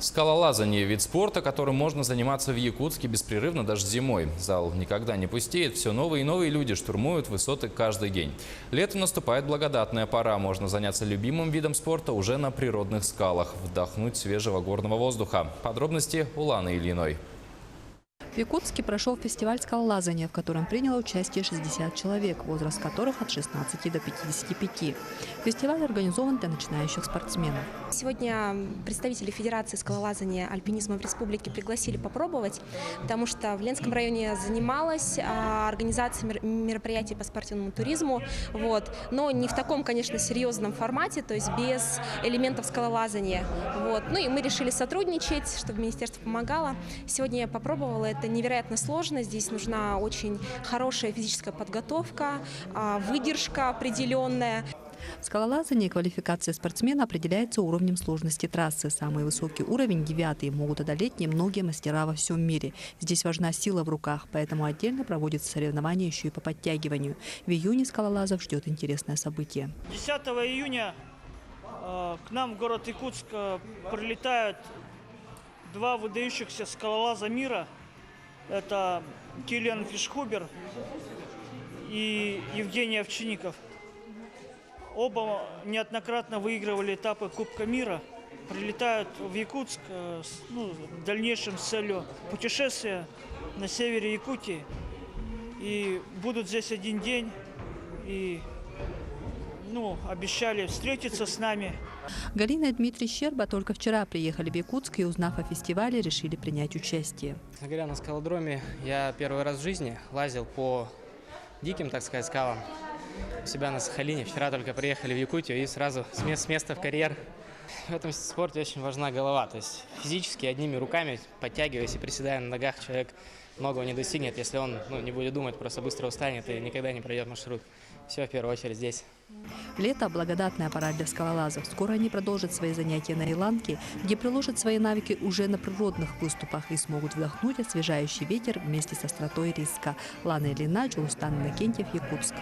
Скалолазание – вид спорта, которым можно заниматься в Якутске беспрерывно даже зимой. Зал никогда не пустеет, все новые и новые люди штурмуют высоты каждый день. Летом наступает благодатная пора, можно заняться любимым видом спорта уже на природных скалах, вдохнуть свежего горного воздуха. Подробности у Ланы Ильиной. В Якутске прошел фестиваль скалолазания, в котором приняло участие 60 человек, возраст которых от 16 до 55. Фестиваль организован для начинающих спортсменов. Сегодня представители Федерации скалолазания альпинизма в республике пригласили попробовать, потому что в Ленском районе занималась организацией мероприятий по спортивному туризму, но не в таком, конечно, серьезном формате, то есть без элементов скалолазания. Ну и мы решили сотрудничать, чтобы министерство помогало. Сегодня я попробовала. Это невероятно сложно. Здесь нужна очень хорошая физическая подготовка, выдержка определенная. В скалолазании квалификация спортсмена определяется уровнем сложности трассы. Самый высокий уровень, 9-й, могут одолеть немногие мастера во всем мире. Здесь важна сила в руках, поэтому отдельно проводятся соревнования еще и по подтягиванию. В июне скалолазов ждет интересное событие. 10 июня к нам в город Якутск прилетают два выдающихся скалолаза мира. Это Киллиан Фишхубер и Евгений Овчинников. Оба неоднократно выигрывали этапы Кубка мира. Прилетают в Якутск в дальнейшем с целью путешествия на севере Якутии. И будут здесь один день. И обещали встретиться с нами. Галина и Дмитрий Щерба только вчера приехали в Якутск и, узнав о фестивале, решили принять участие. Честно говоря, на скалодроме я первый раз в жизни лазил по диким, так сказать, скалам у себя на Сахалине. Вчера только приехали в Якутию и сразу с места в карьер. В этом спорте очень важна голова. То есть физически одними руками, подтягиваясь и приседая на ногах, человек многого не достигнет. Если он не будет думать, просто быстро устанет и никогда не пройдет маршрут. Все в первую очередь здесь. Лето – благодатная пора для скалолазов. Скоро они продолжат свои занятия на Иланке, где приложат свои навыки уже на природных выступах и смогут вдохнуть освежающий ветер вместе с остротой риска. Лана Ильина, Джулстан Иннокентьев, Якутск.